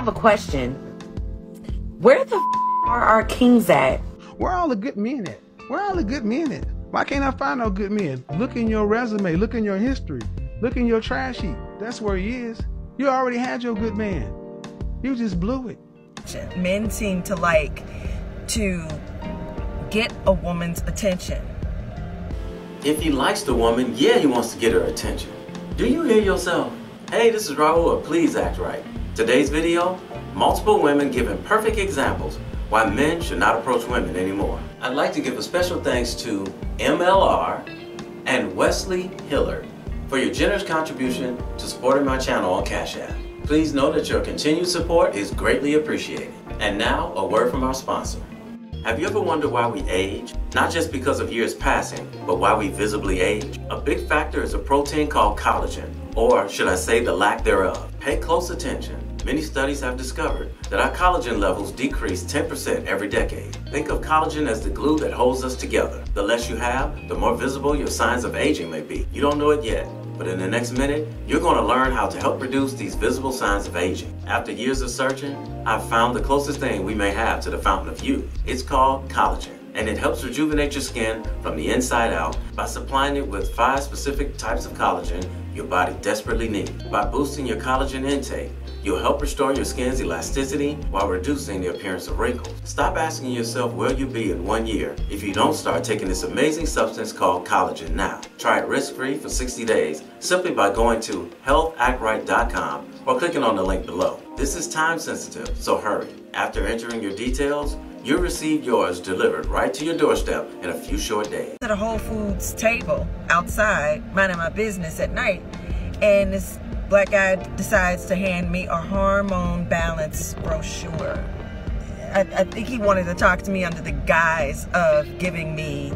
have a question. Where the are our kings at? Where are all the good men at? Where are all the good men at? Why can't I find no good men? Look in your resume, look in your history, look in your trash heap. That's where he is. You already had your good man. You just blew it. Men seem to like to get a woman's attention. If he likes the woman, yeah, he wants to get her attention. Do you hear yourself? Hey, this is Raulh of Please Act Right. Today's video, multiple women giving perfect examples why men should not approach women anymore. I'd like to give a special thanks to MLR and Wesley Hillard for your generous contribution to supporting my channel on Cash App. Please know that your continued support is greatly appreciated. And now, a word from our sponsor. Have you ever wondered why we age? Not just because of years passing, but why we visibly age? A big factor is a protein called collagen, or should I say the lack thereof. Pay close attention. Many studies have discovered that our collagen levels decrease 10% every decade. Think of collagen as the glue that holds us together. The less you have, the more visible your signs of aging may be. You don't know it yet, but in the next minute, you're going to learn how to help reduce these visible signs of aging. After years of searching, I've found the closest thing we may have to the fountain of youth. It's called collagen, and it helps rejuvenate your skin from the inside out by supplying it with 5 specific types of collagen your body desperately needs. By boosting your collagen intake, you'll help restore your skin's elasticity while reducing the appearance of wrinkles. Stop asking yourself where you'll be in 1 year if you don't start taking this amazing substance called collagen now. Try it risk-free for 60 days simply by going to healthactright.com or clicking on the link below. This is time sensitive, so hurry. After entering your details, you'll receive yours delivered right to your doorstep in a few short days. At a Whole Foods table outside, minding my business at night, and this black guy decides to hand me a hormone balance brochure. I think he wanted to talk to me under the guise of giving me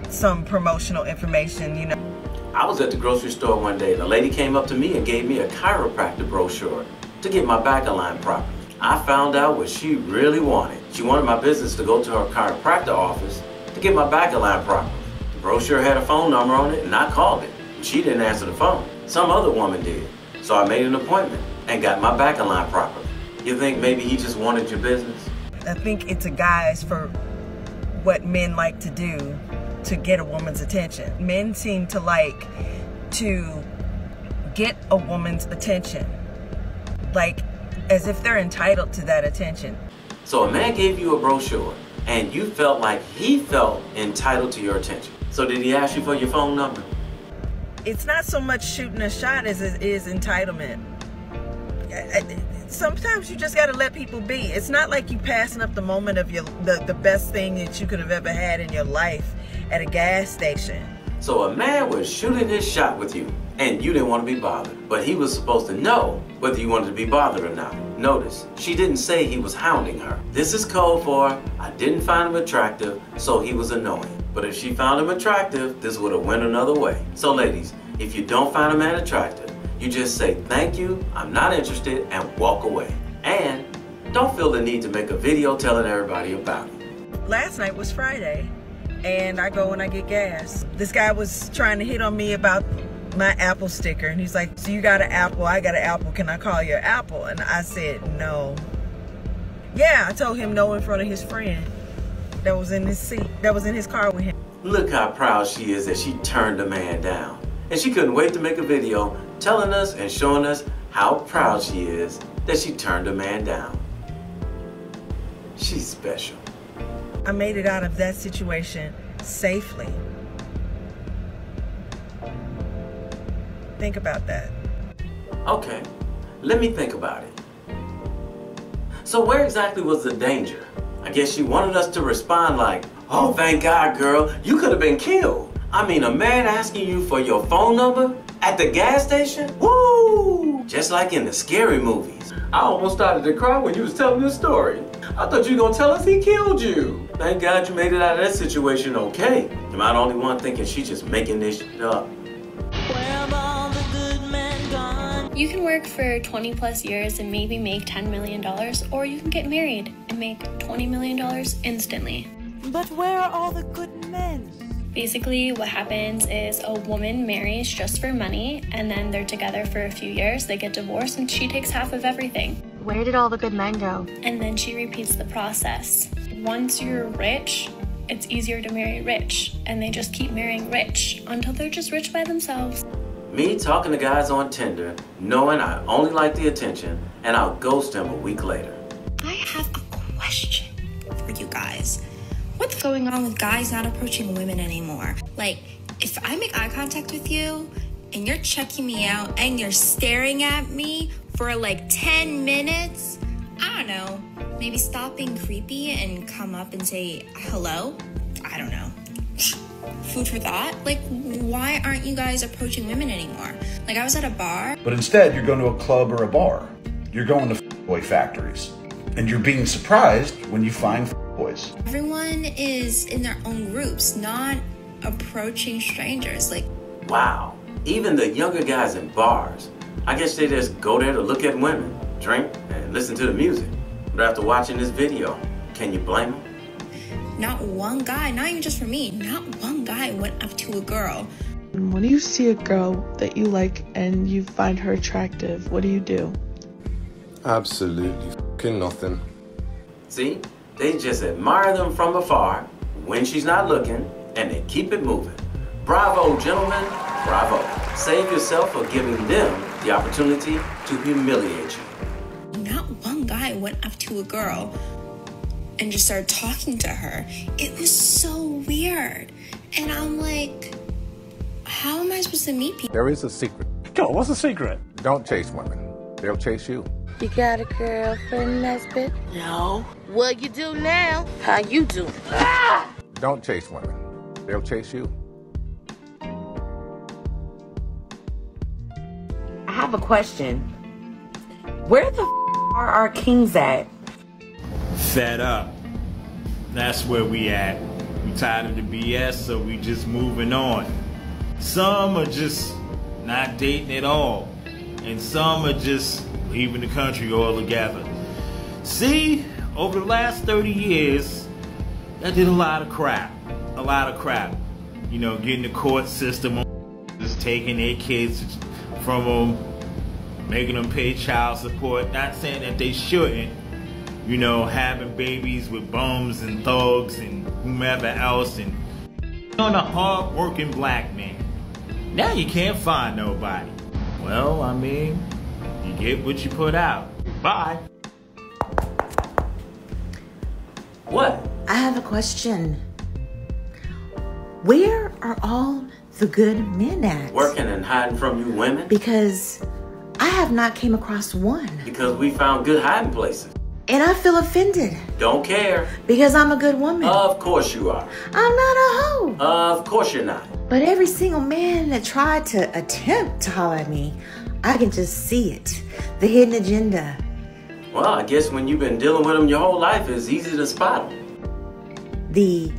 some promotional information, you know. I was at the grocery store one day and a lady came up to me and gave me a chiropractor brochure to get my back aligned properly. I found out what she really wanted. She wanted my business to go to her chiropractor office to get my back aligned properly. The brochure had a phone number on it and I called it. She didn't answer the phone. Some other woman did. So I made an appointment and got my back aligned properly. You think maybe he just wanted your business? I think it's a guise for what men like to do to get a woman's attention. Men seem to like to get a woman's attention, like as if they're entitled to that attention. So a man gave you a brochure and you felt like he felt entitled to your attention. So did he ask you for your phone number? It's not so much shooting a shot as it is entitlement. Sometimes you just got to let people be. It's not like you passing up the moment of the best thing that you could have ever had in your life at a gas station. So a man was shooting his shot with you and you didn't want to be bothered. But he was supposed to know whether you wanted to be bothered or not. Notice, she didn't say he was hounding her. This is code for, I didn't find him attractive, so he was annoying. But if she found him attractive, this would have went another way. So ladies, if you don't find a man attractive, you just say, thank you, I'm not interested, and walk away. And don't feel the need to make a video telling everybody about it. Last night was Friday, and I go and I get gas. This guy was trying to hit on me about my Apple sticker, and he's like, so you got an Apple, I got an Apple, can I call your Apple? And I said, no. Yeah, I told him no in front of his friend that was in his seat, that was in his car with him. Look how proud she is that she turned the man down. And she couldn't wait to make a video telling us and showing us how proud she is that she turned the man down. She's special. I made it out of that situation safely. Think about that. Okay, let me think about it. So where exactly was the danger? I guess she wanted us to respond like, oh, thank God, girl, you could have been killed. I mean, a man asking you for your phone number at the gas station? Woo! Just like in the scary movies. I almost started to cry when you was telling this story. I thought you were gonna tell us he killed you. Thank God you made it out of that situation okay. Am I the only one thinking she's just making this shit up? You can work for 20 plus years and maybe make $10 million, or you can get married and make $20 million instantly. But where are all the good men? Basically, what happens is a woman marries just for money, and then they're together for a few years, they get divorced, and she takes half of everything. Where did all the good men go? And then she repeats the process. Once you're rich, it's easier to marry rich, and they just keep marrying rich until they're just rich by themselves. Me talking to guys on Tinder, knowing I only like the attention, and I'll ghost them a week later. I have a question for you guys. What's going on with guys not approaching women anymore? Like, if I make eye contact with you, and you're checking me out, and you're staring at me for like 10 minutes, I don't know, maybe stop being creepy and come up and say hello? I don't know. Food for thought? Like, why aren't you guys approaching women anymore? Like, I was at a bar. But instead, you're going to a club or a bar. You're going to boy factories. And you're being surprised when you find boys. Everyone is in their own groups, not approaching strangers. Like, wow, even the younger guys in bars, I guess they just go there to look at women, drink, and listen to the music. But after watching this video, can you blame them? Not one guy, not even just for me, not one guy went up to a girl. When you see a girl that you like and you find her attractive, what do you do? Absolutely fucking nothing. See, they just admire them from afar when she's not looking, and they keep it moving. Bravo, gentlemen, bravo. Save yourself for giving them the opportunity to humiliate you. Not one guy went up to a girl and just started talking to her. It was so weird. And I'm like, how am I supposed to meet people? There is a secret. Go on, what's the secret? Don't chase women. They'll chase you. You got a girlfriend, Nesbit? No. Well, you do now. How you do? Ah! Don't chase women. They'll chase you. I have a question. Where the are our kings at? Fed up. That's where we at. We tired of the BS, so we just moving on. Some are just not dating at all, and some are just leaving the country altogether. See, over the last 30 years, I did a lot of crap. A lot of crap. You know, getting the court system, just taking their kids from them, making them pay child support. Not saying that they shouldn't. You know, having babies with bums and thugs and whomever else, and on a hard-working black man. Now you can't find nobody. Well, I mean, you get what you put out. Bye. What? I have a question. Where are all the good men at? Working and hiding from you women? Because I have not came across one. Because we found good hiding places. And I feel offended. Don't care. Because I'm a good woman. Of course you are. I'm not a hoe. Of course you're not. But every single man that tried to attempt to holler at me, I can just see it. The hidden agenda. Well, I guess when you've been dealing with them your whole life, it's easy to spot them. The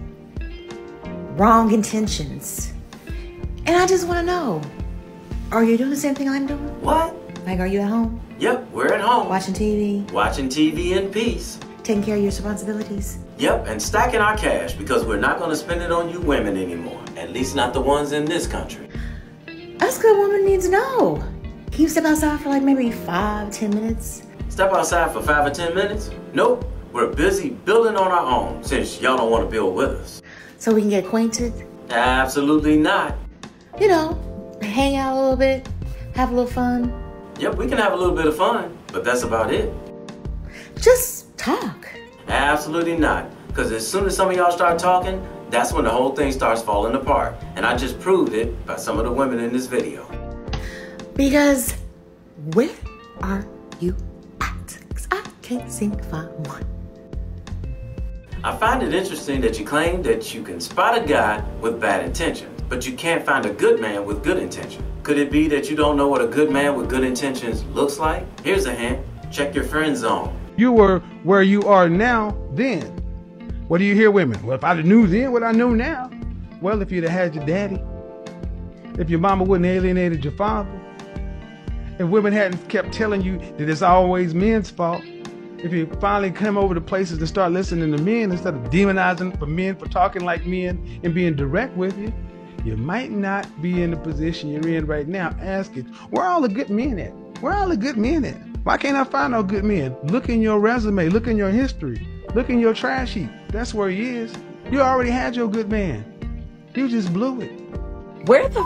wrong intentions. And I just want to know, are you doing the same thing I'm doing? What? Like, are you at home? Yep, we're at home. Watching TV? Watching TV in peace. Taking care of your responsibilities? Yep, and stacking our cash because we're not going to spend it on you women anymore. At least not the ones in this country. Us good women need to know. Can you step outside for like maybe 5-10 minutes? Step outside for 5 or 10 minutes? Nope, we're busy building on our own since y'all don't want to build with us. So we can get acquainted? Absolutely not. You know, hang out a little bit, have a little fun. Yep, we can have a little bit of fun, but that's about it. Just talk. Absolutely not. Because as soon as some of y'all start talking, that's when the whole thing starts falling apart. And I just proved it by some of the women in this video. Because where are you at? 'Cause I can't seem to find one. I find it interesting that you claim that you can spot a guy with bad intentions, but you can't find a good man with good intentions. Could it be that you don't know what a good man with good intentions looks like? Here's a hint. Check your friend zone. You were where you are now then. What do you hear women? Well, if I'd have knew then what I know now. Well, if you'd have had your daddy. If your mama wouldn't have alienated your father. If women hadn't kept telling you that it's always men's fault. If you finally come over to places to start listening to men instead of demonizing for men for talking like men and being direct with you, you might not be in the position you're in right now asking, where are all the good men at? Where are all the good men at? Why can't I find no good men? Look in your resume, look in your history, look in your trash heap. That's where he is. You already had your good man. You just blew it. Where the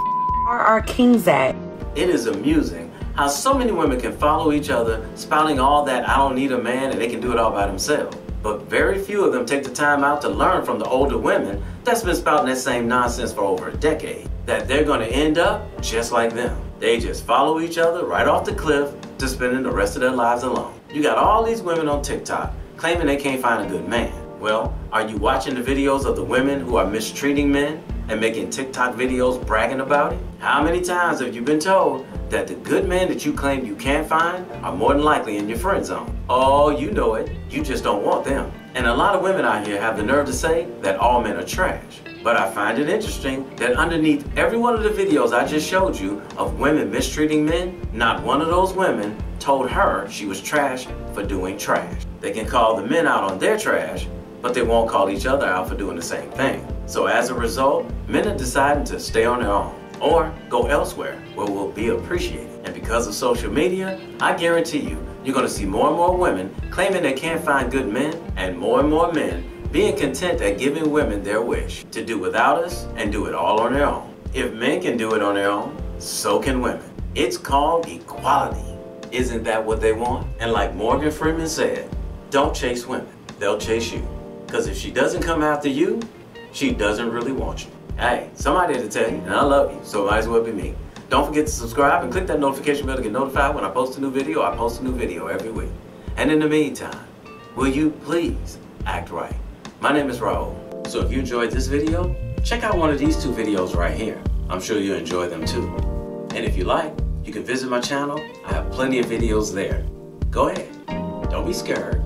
are our kings at? It is amusing how so many women can follow each other, spouting all that I don't need a man and they can do it all by themselves. But very few of them take the time out to learn from the older women that's been spouting that same nonsense for over a decade, that they're going to end up just like them. They just follow each other right off the cliff to spending the rest of their lives alone. You got all these women on TikTok claiming they can't find a good man. Well, are you watching the videos of the women who are mistreating men and making TikTok videos bragging about it? How many times have you been told that the good men that you claim you can't find are more than likely in your friend zone? Oh, you know it. You just don't want them. And a lot of women out here have the nerve to say that all men are trash. But I find it interesting that underneath every one of the videos I just showed you of women mistreating men, not one of those women told her she was trash for doing trash. They can call the men out on their trash, but they won't call each other out for doing the same thing. So as a result, men are deciding to stay on their own or go elsewhere where we'll be appreciated. And because of social media, I guarantee you're going to see more and more women claiming they can't find good men and more men being content at giving women their wish to do without us and do it all on their own. If men can do it on their own, so can women. It's called equality. Isn't that what they want? And like Morgan Freeman said, don't chase women, they'll chase you. Because if she doesn't come after you, she doesn't really want you. Hey, somebody had to tell you, and I love you, so it might as well be me. Don't forget to subscribe and click that notification bell to get notified when I post a new video. I post a new video every week. And in the meantime, will you please act right? My name is Raulh. So if you enjoyed this video, check out one of these two videos right here. I'm sure you'll enjoy them too. And if you like, you can visit my channel. I have plenty of videos there. Go ahead. Don't be scared.